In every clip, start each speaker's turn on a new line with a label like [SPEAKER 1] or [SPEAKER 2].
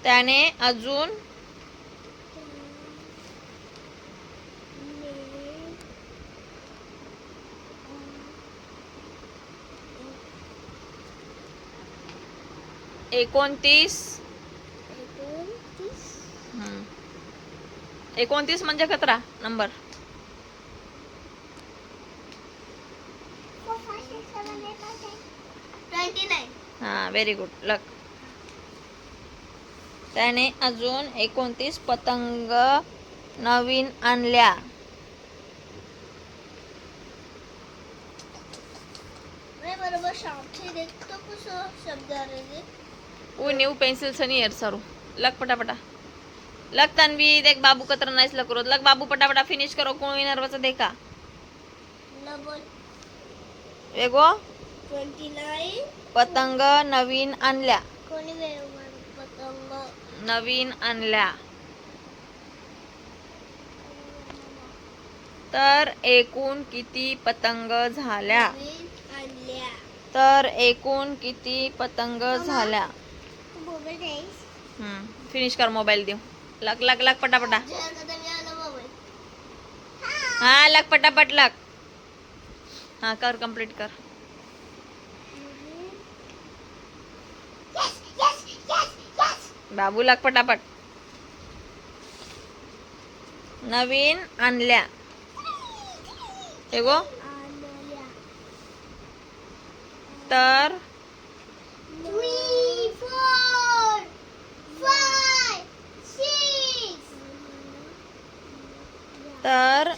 [SPEAKER 1] त्याने अजून एकोणतीस 29 म्हणजे 17 नंबर. हा, व्हेरी गुड. लक. त्याने अजून 29 पतंग नवीन आणल्या. न्यू पेंसिल से नहीं सारू. लक पटापटा. लक तन्वी देख बाबू कतर नाइस लक करो. लक बाबू पटापटा फिनिश करो. कोण विनर वचा देखा. वेगो
[SPEAKER 2] 29
[SPEAKER 1] पतंग नवीन आणल्या.
[SPEAKER 2] कोणी पतंग
[SPEAKER 1] नवीन आणल्या. तर एकूण किती पतंग झाल्या?
[SPEAKER 2] आणल्या.
[SPEAKER 1] तर एकूण किती पतंग झाल्या? फिनिश कर. मोबाईल देऊ. लक लक लक पटापटा. हा, लक पटापट लक. हा, कर कंप्लीट कर. बाबू लक पटापट. नवीन आणल्या. एगो तर
[SPEAKER 2] 3 4 5 6
[SPEAKER 1] तर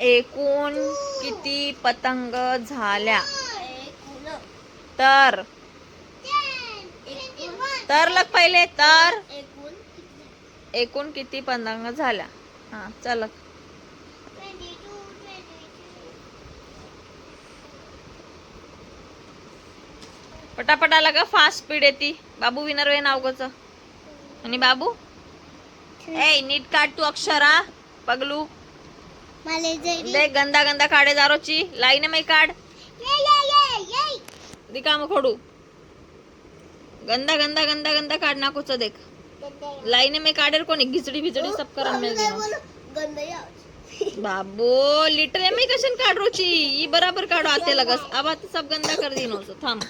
[SPEAKER 1] एकूण किती पतंग झाल्या? तर लग पहिले. तर एकूण किती पतंग झाल्या? हा, चल. पटापट आला का? फास्ट स्पीड येते. बाबू विनर वे नाव गोच. आणि बाबू ए नीट काढ तू अक्षरा. पगलू देख गंदा गंदा काढे जारोची लाईन में काढ. दिखा मग खोडू. गंदा गंदा गंदा गंदा काढ नाकोच देख. लाईन में काढेर कोणी घिचडी भिचडी सब करन मिल बाबू लिटरे में कशन काढ रोची. ई बराबर काढो आते लगस. अब आता सब गंदा कर दिनो थांब.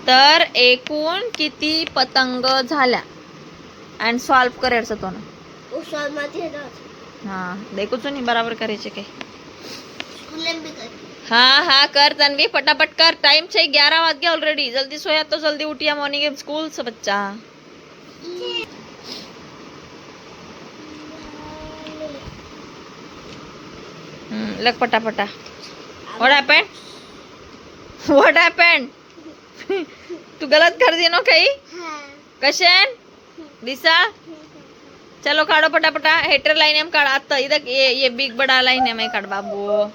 [SPEAKER 1] तर एकूण किती पतंग झाल्या? अँड सॉल्व करेल तो ना. हा, देखो नहीं बराबर करायचे काय. हाँ हाँ कर तन्वी फटाफट कर. टाइम चाहिए 11 बज गया ऑलरेडी. जल्दी सोया तो जल्दी उठिया. मॉर्निंग स्कूल से बच्चा. लग पटापटा. What happened? What happened? तू गलत कर दी नो कहीं. कशन दिशा चलो काढो पटापटा. हेटर लाइन में काढ. आता इधर ये बिग बड़ा लाइन में काढ बाबू.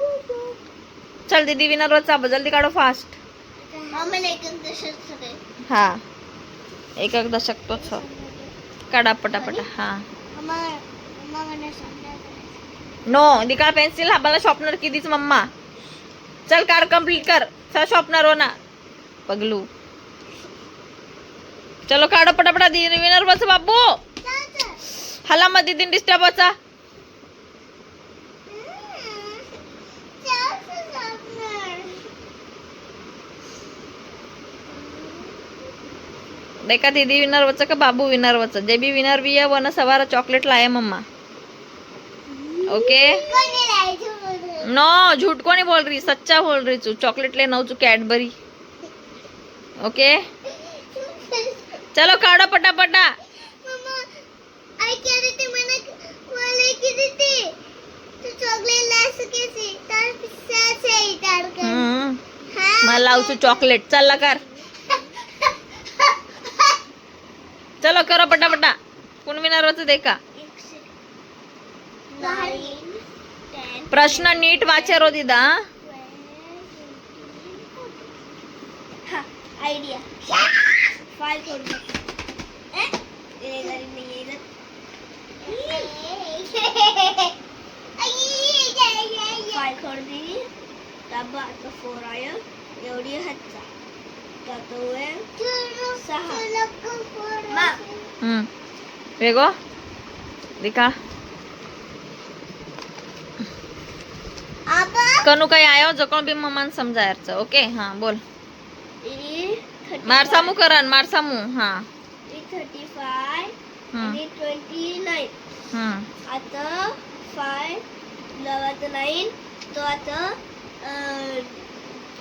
[SPEAKER 1] चल दीदी विनर वचा जल्दी काढो फास्ट. हा, एक दशक तोच काढा पटापटा. हा नो दिखा पेन्सिल. हा शॉर्पनर कितीच मम्मा. चल काढ कंप्लीट कर. सा शॉर्पनर हो ना पगलू. चलो काढो पटापटा. विनर वचा बाबू. हला मत दीदी डिस्टर्ब वचा. देखा दीदी विनर वच का बाबू विनर वच. जे भी विनर भी है वो ना सवारा चॉकलेट लाया मम्मा. ओके नो झूठ को नहीं बोल रही. सच्चा बोल रही तू. चॉकलेट ले नऊ तू कैडबरी. ओके चलो काढो पटापटा. मला लावतो चॉकलेट. चल कर. चलो करो पटापटा. कोण विनर होतं देखा. प्रश्न नीट वाचे रो दीदा.
[SPEAKER 2] आइडिया फाइल खोल दे. फाइल खोल दी. तब आता 4 आया. एवढी हातचा. 6
[SPEAKER 1] वेगो दिखा
[SPEAKER 2] अब
[SPEAKER 1] कनु काही आयो जकोण बी मम्मान समजायचं ओके हाँ बोल मारसामू करन मारसामू हाँ
[SPEAKER 2] 35
[SPEAKER 1] हम्म.
[SPEAKER 2] आणि 29 आता 5 लवत 9 तो आता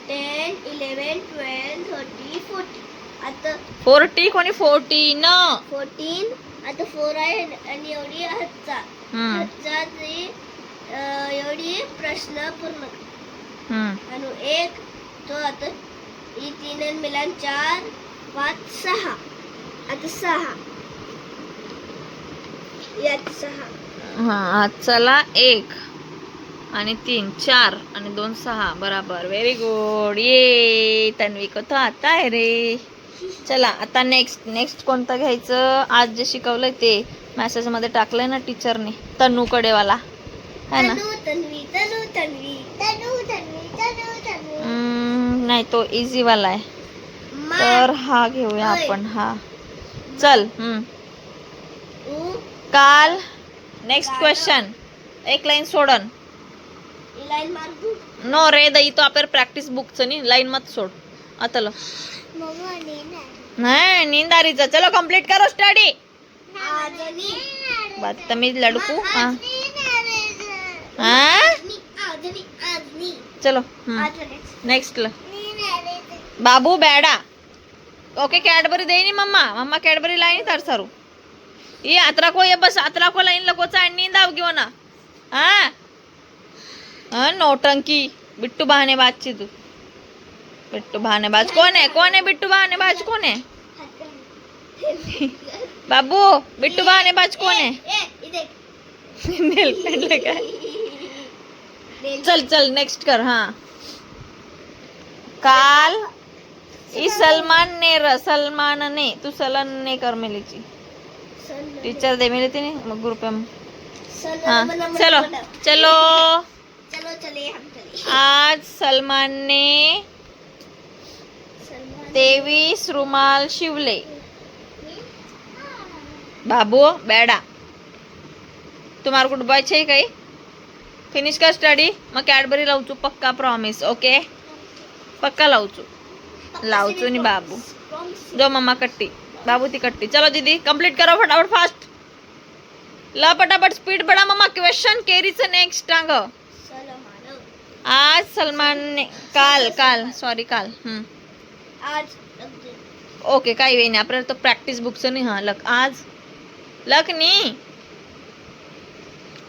[SPEAKER 2] 10 11 12 13 14 आता
[SPEAKER 1] 40 कोणी 14
[SPEAKER 2] 14 आता 4 आहे आणि एवढी हच्चा एवढी प्रश्न पूर्ण आणि एक तो आता ही 3 आणि मिलान 4 5 6 आता 6 यात 6
[SPEAKER 1] हाँ चला 1 आणि 3 4 आणि 2 6 बराबर व्हेरी गुड ये तन्वी को तो आता है रे चला आता नेक्स्ट कोणतं घ्यायचं आज जे शिकवलंय ते मेसेज मध्ये टाकलंय ना टीचरने तन्नूकडे वाला है ना
[SPEAKER 2] तन्वी
[SPEAKER 1] नाही तो इझी वाला आहे तर हा घेऊया आपण हा चल काल नेक्स्ट क्वेश्चन एक लाईन सोडन
[SPEAKER 2] लाईन मार दू
[SPEAKER 1] नो रे दई तो आपण प्रॅक्टिस बुकचं नी लाईन मत सोड आता
[SPEAKER 2] मम्मा
[SPEAKER 1] नाही नींदारीचं चलो कंप्लीट करो स्टडी
[SPEAKER 2] आजनी
[SPEAKER 1] बदतमीज लड़कू हाँ
[SPEAKER 2] आजनी
[SPEAKER 1] चलो नेक्स्ट बाबू बेड़ा ओके कैडबरी देनी मम्मा कैडबरी लाइन तर सरू ये अतरा को ये बस अतरा को लाइन लगोचा नींद आव घेऊ ना हाँ नौटंकी बिट्टू बहानेबाजची तू बिट्टू बहानेबाज कौन है बिट्टू बहानेबाज कौन है बाबू बिट्टू बहानेबाज कौन है नेल पेंट लगा चल नेक्स्ट कर हाँ काल ई सलमान ने तू सलन ने कर मिलीची टीचर दे मिली थी नहीं ग्रुप में हाँ चलो
[SPEAKER 2] चलो चले हम चले
[SPEAKER 1] आज सलमान ने 23 रुमाल शिवले बाबू बेड़ा तुम्हारा गुड बॉय छे काही फिनिश कर स्टडी मग कैडबरी लावचू पक्का प्रॉमिस ओके पक्का लावचू नी बाबू दो मम्मा कट्टी बाबू ती कट्टी चलो दीदी कंप्लीट करो फटाफट फास्ट ला फटाफट स्पीड बढ़ा मम्मा क्वेश्चन केरीच नेक्स्ट टांग आज सलमान ने काल सॉरी काल
[SPEAKER 2] आज
[SPEAKER 1] ओके काही वेळ नाही आपल्याला तो प्रॅक्टिस बुकचं नाही हा लक नाही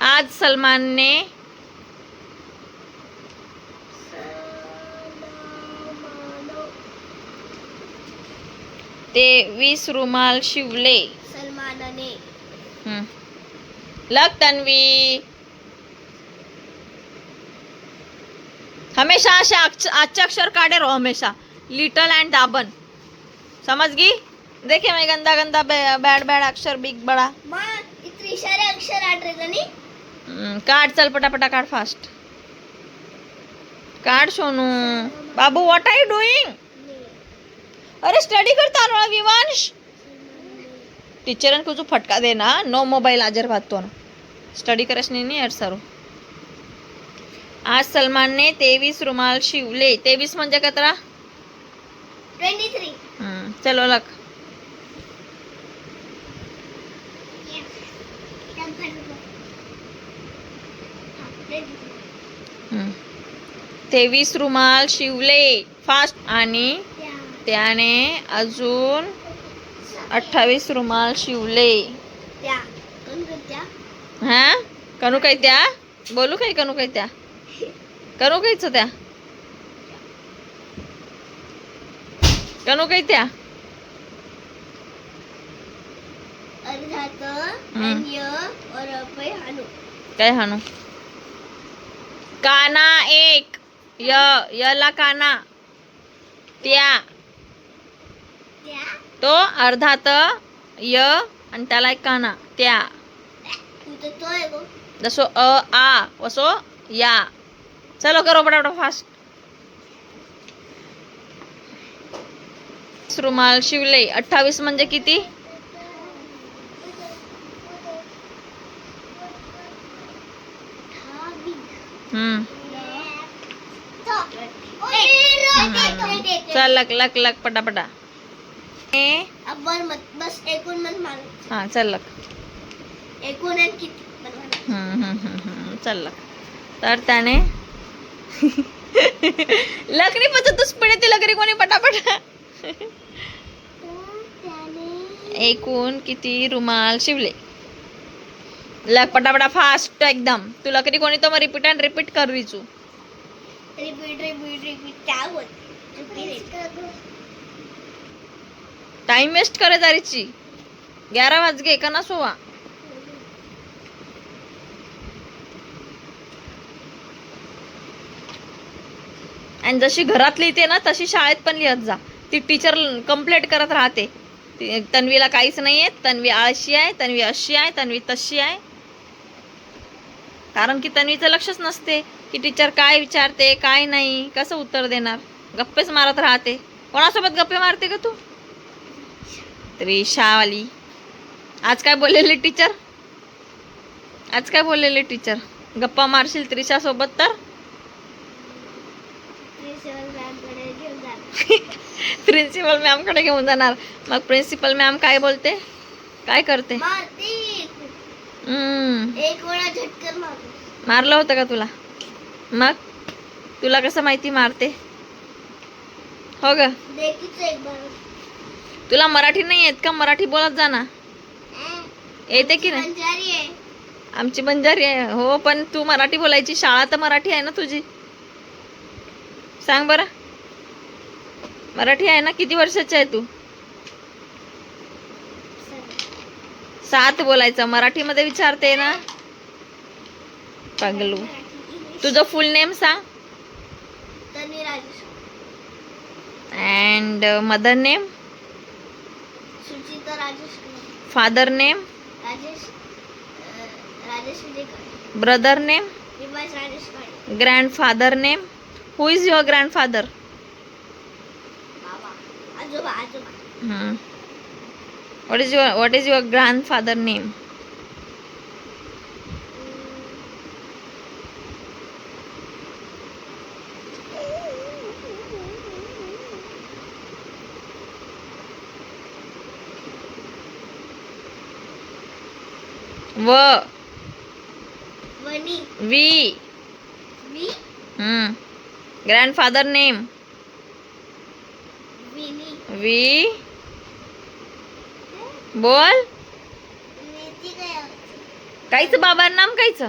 [SPEAKER 1] आज सलमान ने ते 20 रुमाल शिवले
[SPEAKER 2] सलमानने
[SPEAKER 1] लक तन्वी हमेशा असे आजचे अक्षर काढे रहो हमेशा लिटल एंड दाबन समझ गई देखे मैं गंदा बैड अक्षर बिग बड़ा
[SPEAKER 2] माँ इतनी सारे अक्षर आठ रहे नहीं
[SPEAKER 1] काट चल पटापटा काट फास्ट काट सोनू बाबू व्हाट आर यू डूइंग अरे स्टडी करता ना विवांश टीचरन को जो फटका देना नो मोबाइल हाजर बात तो ना स्टडी करस नहीं यार सर आज सलमान ने 23 रुमाल शिवले 23 म्हणजे कतरा
[SPEAKER 2] 23
[SPEAKER 1] चलो लक
[SPEAKER 2] हाँ,
[SPEAKER 1] 23 रुमाल शिवले फास्ट आणि त्याने अजून 28 रुमाल शिवले हा करू काय त्या बोलू काय करू काय त्या करू कायच त्या करू काय त्या काय हाणू काना एक यला काना त्या तो अर्धात य आणि त्याला एक काना त्या जसो आ वसो या चलो करो फटाफट फास्ट रुमाल शिवले 28 म्हणजे किती हम्म. चल लक लक लक पटापटा.
[SPEAKER 2] अब वर मत, बस एकूण मत मारू.
[SPEAKER 1] हा चल लक.
[SPEAKER 2] एकूण आणि किती बनवा.
[SPEAKER 1] चल लक. तर त्याने लकनी पचत तू स्पीड येते लकरी कोणी पटापट. एकूण किती रुमाल शिवले. लक पटापटा फास्ट एकदम. तू लकरी कोणी तो मग रिपीट अँड रिपीट कर विचू.
[SPEAKER 2] रिपीट रिपीट रिपीट क्या बोलते.
[SPEAKER 1] टाइम वेस्ट करे तारीची. 11 वाज गे का ना सोवा. आणि जशी घरात लिहिते ना तशी शाळेत पण लिहत जा. ती टीचर कंप्लेंट करत राहते. तन्वीला काहीच नाहीये, तन्वी आळशी आहे, तन्वी अशी आहे, तन्वी तशी आहे. कारण की तन्वीचं लक्षच नसते की टीचर काय विचारते काय नाही, कसं उत्तर देणार. गप्पेच मारत राहते. कोणासोबत गप्पे मारते का तू. त्रिशावाली. आज काय बोललेली टीचर. आज काय बोललेली टीचर. गप्पा मारशील त्रिशा सोबत तर प्रिन्सिपल मॅम कडे घेऊन जाणार. मग प्रिन्सिपल मॅम काय बोलते, काय करते.
[SPEAKER 2] एक वेळा झटकर
[SPEAKER 1] मारलं होतं का तुला. मग तुला कसं माहिती मारते. हो ग. तुला मराठी नाही येत का. मराठी बोलत जा ना. येते की नाही. आमची बंजारी आहे. हो पण तू मराठी बोलायची. शाळा तर मराठी आहे ना तुझी. सांग बरं. मराठी आहे ना. किती वर्षाची आहे तू. 7 बोलायचं. मराठीमध्ये विचारते ना. पगलू. तुझं फुल नेम सांग. And mother name.
[SPEAKER 2] Suchita Rajesh.
[SPEAKER 1] Father name.
[SPEAKER 2] Rajesh
[SPEAKER 1] brother name.
[SPEAKER 2] Rajesh.
[SPEAKER 1] Grandfather name. Who is your grandfather.
[SPEAKER 2] आजोबा आजोबा.
[SPEAKER 1] What is your grandfather name.
[SPEAKER 2] Wani.
[SPEAKER 1] We. Grandfather name.
[SPEAKER 2] Winnie.
[SPEAKER 1] We. बोल. कायचं बाबा नाम कायचं.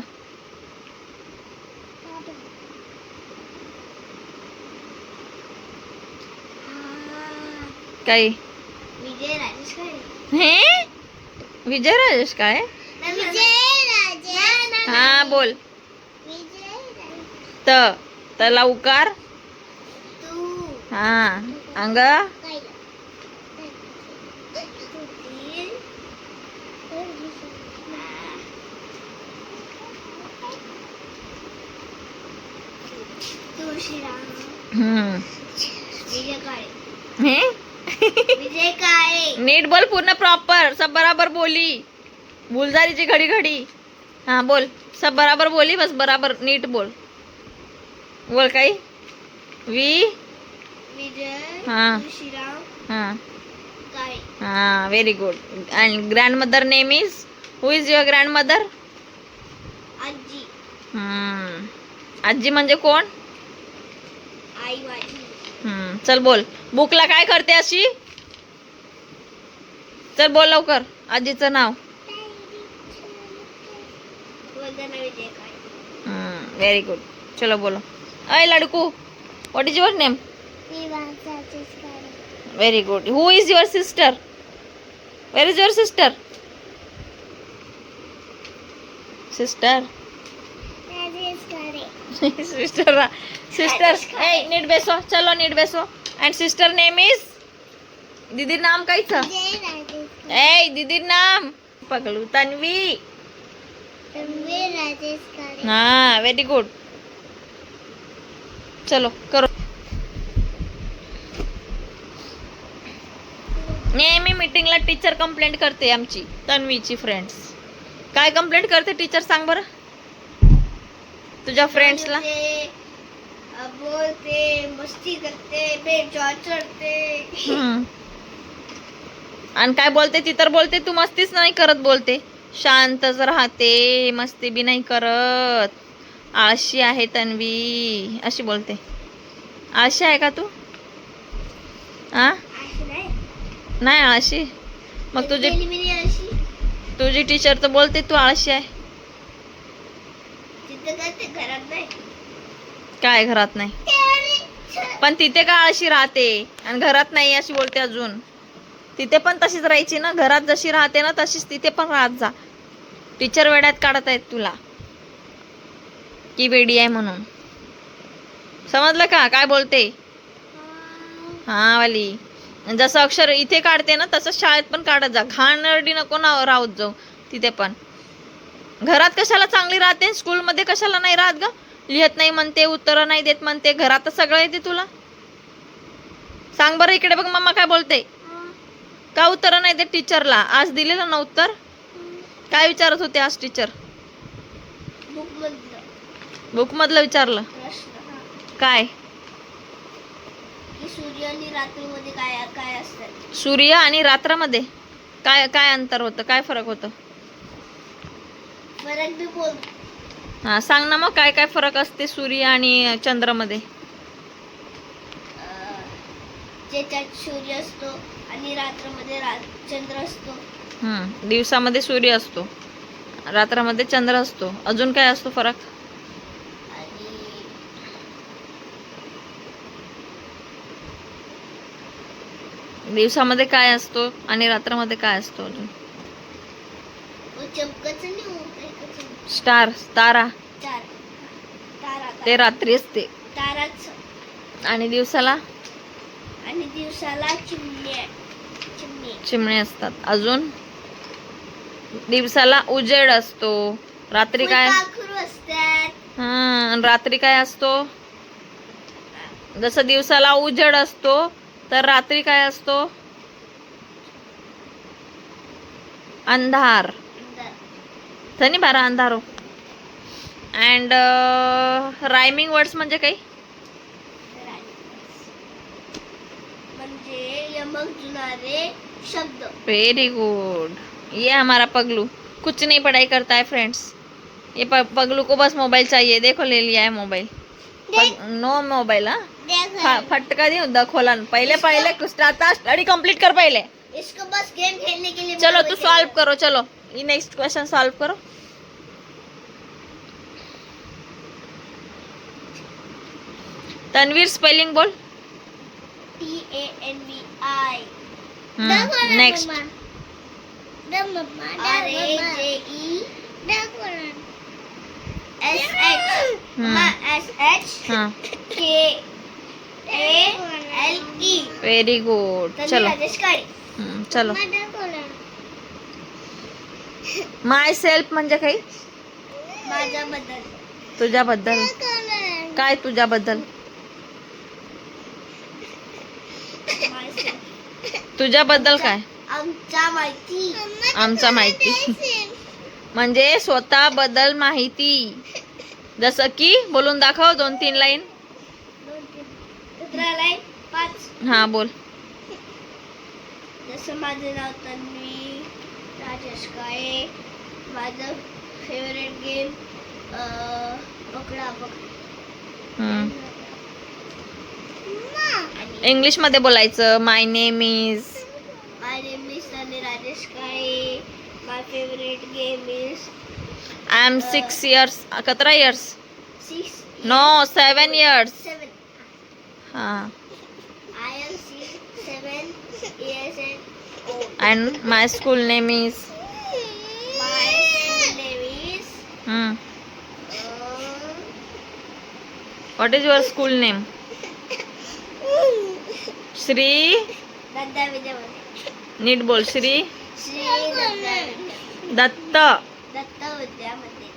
[SPEAKER 1] काय.
[SPEAKER 2] विजय राजेश
[SPEAKER 1] हे विजय राजेश काय. हा बोल. तला उकार. हा अंग.
[SPEAKER 2] विजय काळे.
[SPEAKER 1] नीट बोल पूर्ण प्रॉपर. सब बराबर बोली. भूलजारीची घडी घडी. हाँ बोल. सब बराबर बोली. बस बराबर नीट बोल. बोल काही. विजय. हाँ हाँ हाँ very good. And grand mother name is. Who is your grand mother.
[SPEAKER 2] आजी.
[SPEAKER 1] आजी म्हणजे कोण.
[SPEAKER 2] आई माझी.
[SPEAKER 1] चल बोल. बुकला काय करते अशी. चल बोल लवकर. आजीचं नाव.
[SPEAKER 2] विजय काळे.
[SPEAKER 1] Very good. चलो बोलो. अय लडकू. What is your name. Very good. Who is your sister. Where is your sister. Sister. Sister. Sister. ए नीट बेसो. चलो नीट बेसो. And sister name is. दीदी नाम कायचं. ए दीदी नाम. पगलू. तन्वी. हा व्हेरी गुड. चलो करो. नेहमी मीटिंगला टीचर कंप्लेंट करते आमची तन्वीची फ्रेंड्स. काय कंप्लेंट करते टीचर सांग बरं. तुझ्या फ्रेंड्सला
[SPEAKER 2] बोलते, मस्ती करते, बेंचवर चढते.
[SPEAKER 1] आणि काय बोलते ती तर बोलते तू मस्तीच नाही करत बोलते. शांतच राहते, मस्ती बी नाही करत. आळशी आहे तन्वी अशी बोलते. आळशी आहे का तू? आ
[SPEAKER 2] अशी नाही.
[SPEAKER 1] नाही आळशी. मग तुझी टीचर तर बोलते तू आळशी आहे.
[SPEAKER 2] तिथं करते, घरात नाही.
[SPEAKER 1] काय घरात नाही? पण तिथे का आळशी राहते आणि घरात नाही अशी बोलते अजून. तिथे पण तशीच राहायची ना. घरात जशी राहते ना तशीच तिथे पण राहत जा. टीचर वेड्यात काढत आहेत तुला की वेडी आहे म्हणून. समजलं का काय बोलते? हा वाली. जसं अक्षर इथे काढते ना तसं शाळेत पण काढत जा. घाणेरडी नको ना राहत जाऊ तिथे पण. घरात कशाला चांगली राहते, स्कूलमध्ये कशाला नाही राहत ग? लिहत नाही म्हणते, उत्तरं नाही देत म्हणते, घरात तर सगळं येते तुला. सांग बरं इकडे बघ मम्मा काय बोलते. का उत्तरं नाही देत टीचरला? आज दिलेलं ना उत्तर. काय विचारत होते आज टीचर? बुक मधलं विचारलं. काय?
[SPEAKER 2] सूर्य आणि रात्रीमध्ये काय काय असतं?
[SPEAKER 1] सूर्य आणि रात्रामध्ये काय काय अंतर होतं, काय फरक होतं?
[SPEAKER 2] फरक बी बोल.
[SPEAKER 1] हा सांग ना मग काय काय फरक असते सूर्य आणि चंद्रामध्ये?
[SPEAKER 2] ज्याच्यात सूर्य असतो आणि रात्रामध्ये चंद्र असतो.
[SPEAKER 1] दिवसामध्ये सूर्य असतो, रात्रामध्ये चंद्र असतो. अजून काय असतो फरक? दिवसामध्ये काय असतो आणि रात्रामध्ये काय असतो अजून? स्टार, तारा. ते रात्री असते. आणि दिवसाला चिमणे असतात. अजून दिवसाला उजेड असतो, रात्री काय? रात्री काय असतो? जसं दिवसाला उजेड असतो तर रात्री काय असतो? अंधार. धनी बारा अंधारो. अँड रायमिंग वर्ड्स म्हणजे काही?
[SPEAKER 2] यमक जुनारे शब्द.
[SPEAKER 1] Very good. ये हमारा पगलू कुछ नहीं पढ़ाई करता है फ्रेंड्स. ये पगलू को बस मोबाइल चाहिए. देखो ले लिया है मोबाइल. No mobile. फटका दे उदा खोला. पहले स्टडी कंप्लीट कर पहले.
[SPEAKER 2] इसको बस गेम खेलने के लिए.
[SPEAKER 1] चलो तू सॉल्व करो. चलो ये नेक्स्ट क्वेश्चन सॉल्व करो. तन्वीर स्पेलिंग बोल.
[SPEAKER 2] TANVI.
[SPEAKER 1] Next.
[SPEAKER 2] RAJESHKALE.
[SPEAKER 1] Very good. चलो चलो. माय सेल्फ म्हणजे काही?
[SPEAKER 2] माझ्याबद्दल.
[SPEAKER 1] तुझ्याबद्दल काय? तुझ्याबद्दल तुझ्याबद्दल काय? आमचा माहिती म्हणजे स्वतःबद्दल माहिती. जसं की बोलून दाखव 2-3 लाईन. हा बोल.
[SPEAKER 2] जसं माझं नाव तन्वी राजेश काळे. माझं फेवरेट गेम पकडा पकड.
[SPEAKER 1] इंग्लिश मध्ये बोलायचं. My name is
[SPEAKER 2] Tanvi Rajesh Kale. My favourite game is
[SPEAKER 1] I am 6 years. 17 years.
[SPEAKER 2] 6.
[SPEAKER 1] No 7 years.
[SPEAKER 2] 7.
[SPEAKER 1] हा.
[SPEAKER 2] I am 7 years old.
[SPEAKER 1] And my school name is.
[SPEAKER 2] My school name is.
[SPEAKER 1] What is your school name? Shri.
[SPEAKER 2] Datta विद्यामध्ये.
[SPEAKER 1] नीट बोल. श्री दत्त
[SPEAKER 2] विद्यामध्ये.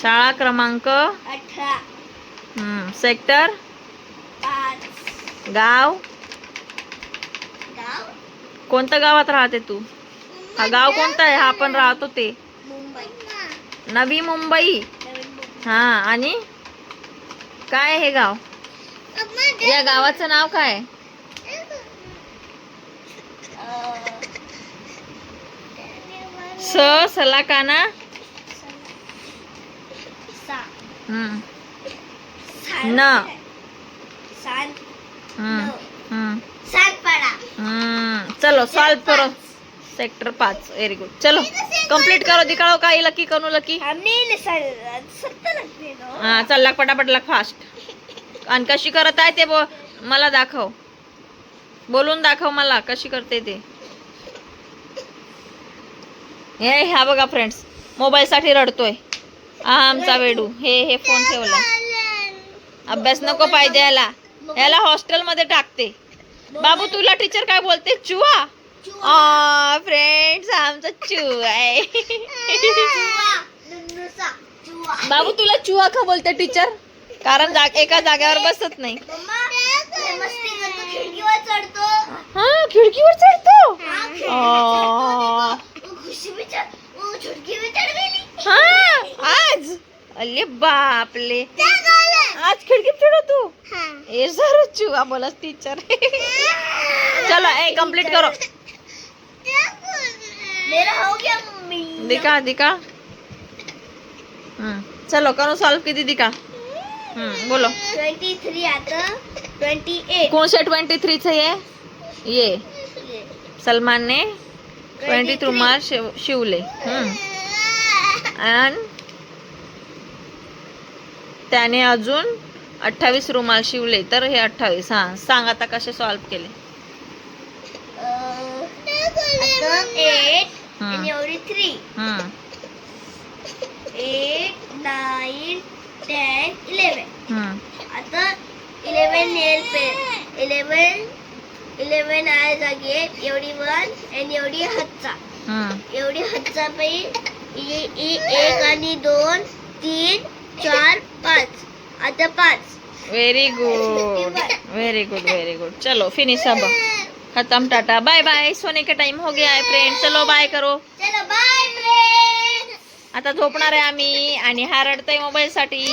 [SPEAKER 1] शाळा क्रमांक
[SPEAKER 2] 18.
[SPEAKER 1] Sector
[SPEAKER 2] 5.
[SPEAKER 1] गाव. कोणत्या गावात राहते तू? हा गाव कोणता आहे? हा आपण राहतो ते.
[SPEAKER 2] मुंबई.
[SPEAKER 1] नवी मुंबई. हा, आणि काय हे गाव? या गावाचं नाव काय? सलाकाना. हम्म. न. चलो सॉल्व करो. सेक्टर 5. Very good. चलो कंप्लीट करो. दिखाओ काय लकी करू लकी. हा, चल लाग पटापट लाग फास्ट. आणि कशी करत आहे ते मला दाखव. बोलून दाखव मला कशी करते ते. हे ह्या बघा फ्रेंड्स, मोबाईल साठी रडतोय. आमचा वेडू. हे फोन ठेवलाय. अभ्यास नको पाहिजे याला. याला हॉस्टेल मध्ये टाकते. बाबू तुला टीचर काय बोलते? चुहा. फ्रेंड्स आमचा चुहा आहे. बाबू तुला चुहा का बोलते टीचर? कारण एका जागेवर बसत नाही. हा, खिडकीवर चढतो. हा, आज अरे बापले, आज खिडकीत चढतो. ये सर चुहा बोलस टीचर. चलो कंप्लीट करो.
[SPEAKER 2] मेरा हो गया मम्मी.
[SPEAKER 1] दिखा. चलो करो सॉल्व. किती दिखा. बोलो.
[SPEAKER 2] 23 आता. 28.
[SPEAKER 1] कौन से 23 थे ये सलमान ने 23 रुमाल शिवले. आणि त्याने अजून 28 रुमाल शिवले. तर हे 28. हा, सांग आता कसे सॉल्व केले.
[SPEAKER 2] 8 and एवढी 3. 8 9 10 11. आता 11 नेल पे 11 आहे जागे. एवढी 1 आणि एवढी हच्चा. एवढी हच्चा पे 1 आणि 2 3 4 5. आता 5.
[SPEAKER 1] Very good. Very good. Very good. चलो फिनिश. अब खत्म. Tata bye bye. सोने का टाइम हो गया है फ्रेंड. चलो बाय करो.
[SPEAKER 2] चलो बाय फ्रेंड्स.
[SPEAKER 1] आता झोपणार आहे आम्ही. आणि हा रडतोय मोबाईल साठी.